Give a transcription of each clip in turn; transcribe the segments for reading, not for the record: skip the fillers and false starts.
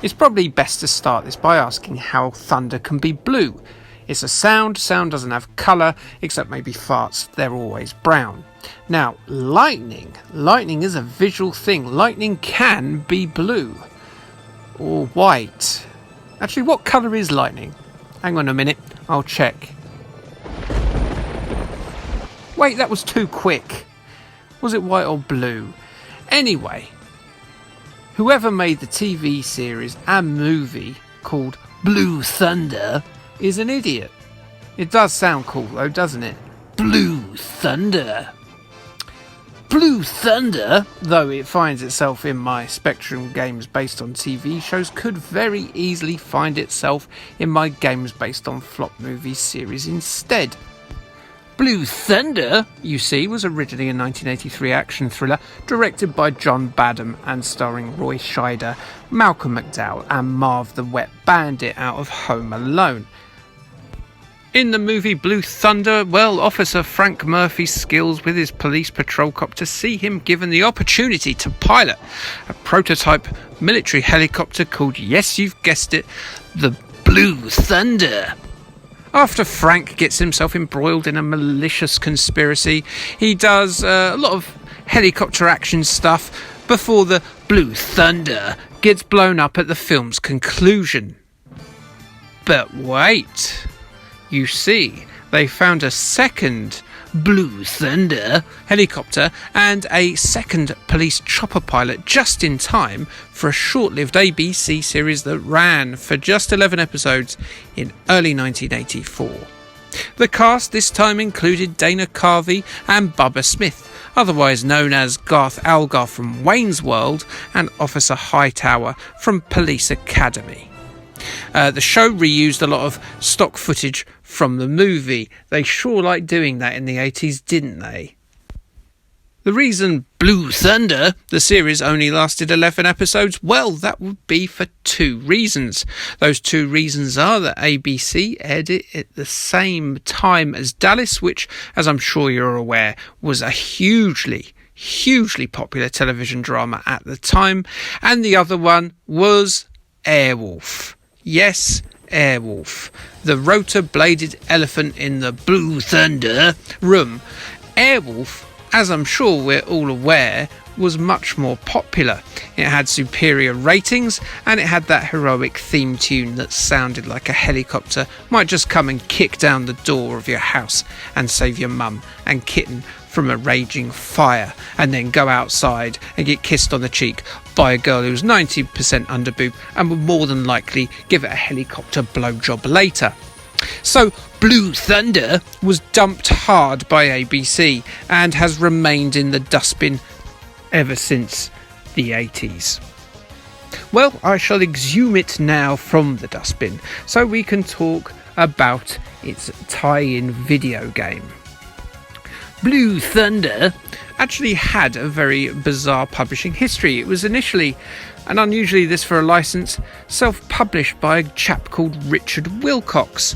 It's probably best to start this by asking how thunder can be blue. It's a sound doesn't have colour, except maybe farts, they're always brown. Now, lightning is a visual thing. Lightning can be blue or white. Actually, what colour is lightning? Hang on a minute, I'll check. Wait, that was too quick. Was it white or blue? Anyway, whoever made the TV series and movie called Blue Thunder is an idiot. It does sound cool though, doesn't it? Blue Thunder. Blue Thunder, though it finds itself in my Spectrum games based on TV shows, could very easily find itself in my games based on flop movies series instead. Blue Thunder, you see, was originally a 1983 action thriller directed by John Badham and starring Roy Scheider, Malcolm McDowell and Marv the Wet Bandit out of Home Alone. In the movie Blue Thunder, Officer Frank Murphy's skills with his police patrol copter see him given the opportunity to pilot a prototype military helicopter called, yes, you've guessed it, the Blue Thunder. After Frank gets himself embroiled in a malicious conspiracy, he does a lot of helicopter action stuff before the Blue Thunder gets blown up at the film's conclusion. But wait, you see, they found a second Blue Thunder helicopter and a second police chopper pilot just in time for a short-lived ABC series that ran for just 11 episodes in early 1984. The cast this time included Dana Carvey and Bubba Smith, otherwise known as Garth Algar from Wayne's World and Officer Hightower from Police Academy. The show reused a lot of stock footage from the movie. They sure liked doing that in the 80s, didn't they? The reason Blue Thunder, the series, only lasted 11 episodes, that would be for two reasons. Those two reasons are that ABC aired it at the same time as Dallas, which, as I'm sure you're aware, was a hugely popular television drama at the time, and the other one was Airwolf. Yes, Airwolf, the rotor-bladed elephant in the Blue Thunder room. Airwolf, as I'm sure we're all aware, was much more popular. It had superior ratings and it had that heroic theme tune that sounded like a helicopter might just come and kick down the door of your house and save your mum and kitten from a raging fire, and then go outside and get kissed on the cheek by a girl who's 90% underboob and would more than likely give it a helicopter blowjob later. So Blue Thunder was dumped hard by ABC and has remained in the dustbin ever since the 80s. Well, I shall exhume it now from the dustbin so we can talk about its tie-in video game. Blue Thunder actually had a very bizarre publishing history. It was initially, and unusually this for a license, self-published by a chap called Richard Wilcox.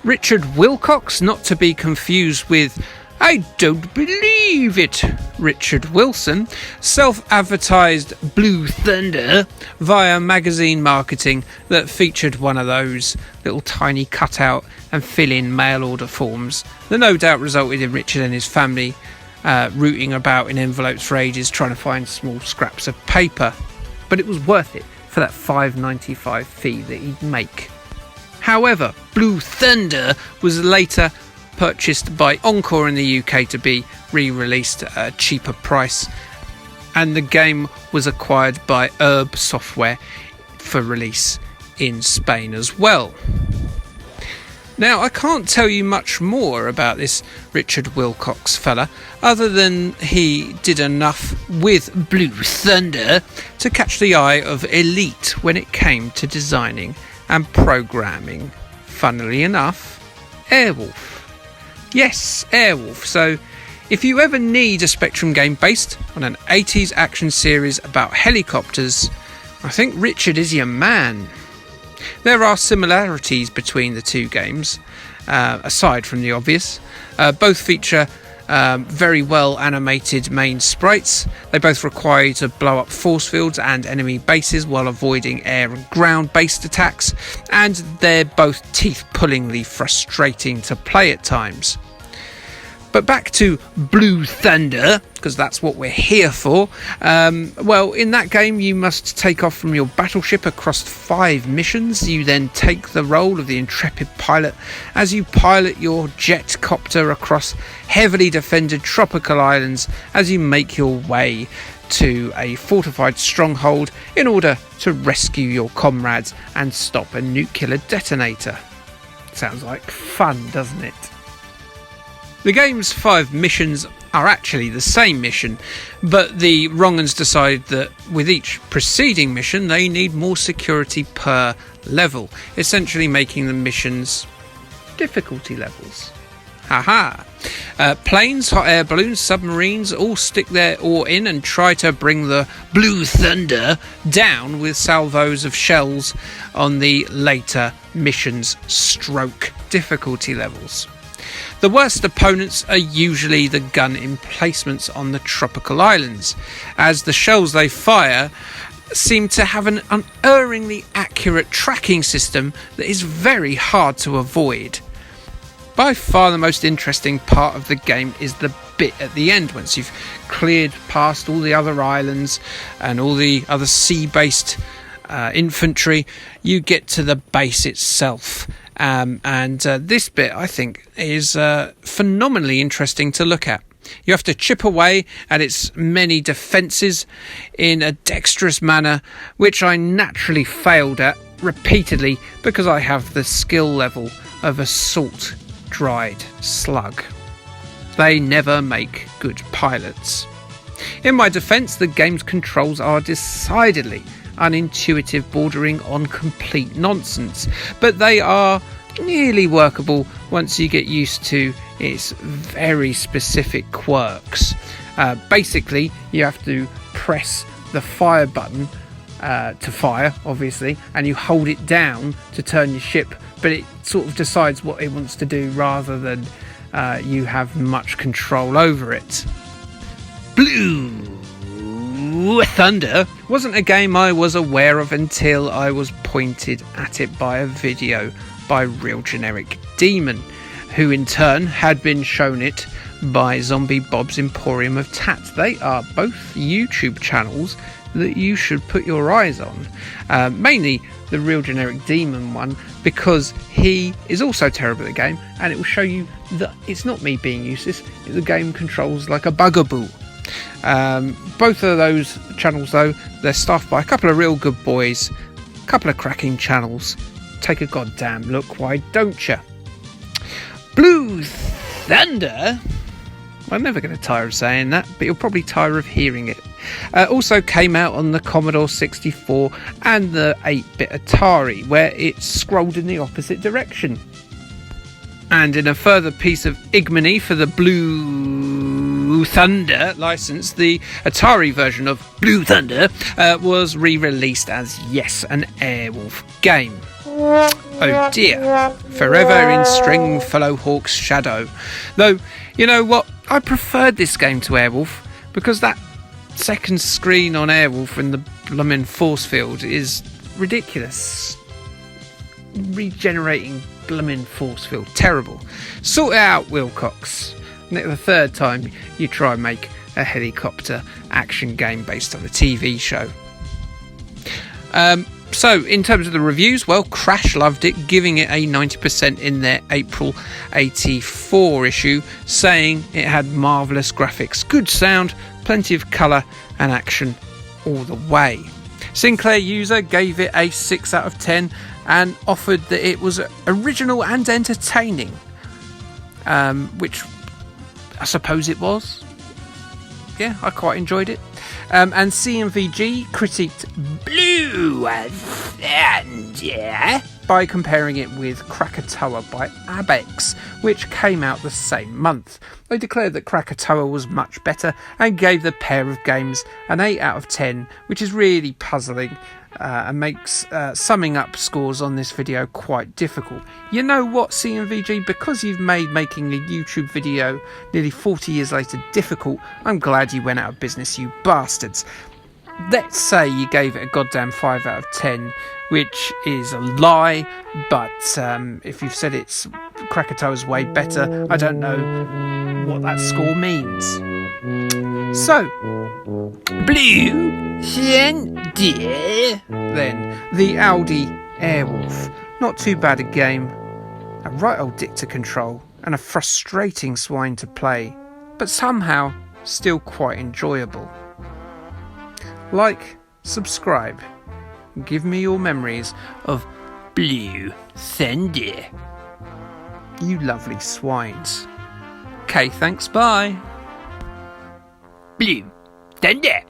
Richard Wilcox, not to be confused with I don't believe it Richard Wilson, self-advertised Blue Thunder via magazine marketing that featured one of those little tiny cutout and fill-in mail order forms that no doubt resulted in Richard and his family rooting about in envelopes for ages trying to find small scraps of paper. But it was worth it for that $5.95 fee that he'd make. However, Blue Thunder was later purchased by Encore in the UK to be re-released at a cheaper price, and the game was acquired by Herb Software for release in Spain as well. Now, I can't tell you much more about this Richard Wilcox fella, other than he did enough with Blue Thunder to catch the eye of elite when it came to designing and programming. Funnily enough, Airwolf. Yes, Airwolf. So, if you ever need a Spectrum game based on an 80s action series about helicopters, I think Richard is your man. There are similarities between the two games, aside from the obvious. Both feature very well animated main sprites. They both require you to blow up force fields and enemy bases while avoiding air and ground based attacks, and they're both teeth-pullingly frustrating to play at times. But back to Blue Thunder, because that's what we're here for. Well, in that game you must take off from your battleship across 5 missions. You then take the role of the intrepid pilot as you pilot your jet copter across heavily defended tropical islands as you make your way to a fortified stronghold in order to rescue your comrades and stop a nuclear detonator. Sounds like fun, doesn't it? The game's 5 missions are actually the same mission, but the wrong-uns decide that with each preceding mission they need more security per level, essentially making the missions difficulty levels. Haha! Planes, hot air balloons, submarines all stick their oar in and try to bring the Blue Thunder down with salvos of shells on the later missions stroke difficulty levels. The worst opponents are usually the gun emplacements on the tropical islands, as the shells they fire seem to have an unerringly accurate tracking system that is very hard to avoid. By far the most interesting part of the game is the bit at the end, once you've cleared past all the other islands and all the other sea-based infantry, you get to the base itself. This bit, I think, is phenomenally interesting to look at. You have to chip away at its many defences in a dexterous manner, which I naturally failed at repeatedly because I have the skill level of a salt-dried slug. They never make good pilots. In my defence, the game's controls are decidedly unintuitive, bordering on complete nonsense, but they are nearly workable once you get used to its very specific quirks. Basically, you have to press the fire button to fire, obviously, and you hold it down to turn your ship, but it sort of decides what it wants to do rather than you have much control over it. Blue Thunder wasn't a game I was aware of until I was pointed at it by a video by Real Generic Demon, who in turn had been shown it by Zombie Bob's Emporium of Tat. They are both YouTube channels that you should put your eyes on. Mainly the Real Generic Demon one, because he is also terrible at the game, and it will show you that it's not me being useless, the game controls like a bugaboo. Both of those channels, though, they're staffed by a couple of real good boys, a couple of cracking channels. Take a goddamn look, why don't you? Blue Thunder? I'm never going to tire of saying that, but you'll probably tire of hearing it. Also came out on the Commodore 64 and the 8-bit Atari, where it scrolled in the opposite direction. And in a further piece of ignominy for the Blue Thunder license, the Atari version of Blue Thunder was re-released as, yes, an Airwolf game. Oh dear, forever in Stringfellow Hawk's shadow. Though, you know what, I preferred this game to Airwolf, because that second screen on Airwolf in the bloomin' force field is ridiculous. Regenerating bloomin' force field, terrible. Sort it out, Wilcox. The third time you try and make a helicopter action game based on a TV show. So, in terms of the reviews, well, Crash loved it, giving it a 90% in their April 84 issue, saying it had marvellous graphics, good sound, plenty of colour and action all the way. Sinclair User gave it a 6 out of 10 and offered that it was original and entertaining, which I suppose it was. Yeah, I quite enjoyed it. And CMVG critiqued Blue Thunder by comparing it with Krakatoa by Abex, which came out the same month. They declared that Krakatoa was much better and gave the pair of games an 8 out of 10, which is really puzzling and makes summing up scores on this video quite difficult. You know what, CMVG? Because you've made making a YouTube video nearly 40 years later difficult, I'm glad you went out of business, you bastards. Let's say you gave it a goddamn 5 out of 10, which is a lie, but if you've said it's Krakatoa's way better, I don't know what that score means. So, Blue Thunder, then, the Audi Airwolf. Not too bad a game, a right old dick to control, and a frustrating swine to play, but somehow still quite enjoyable. Like, subscribe, give me your memories of Blue Thunder. You lovely swines. Okay, thanks, bye. Blue Thunder.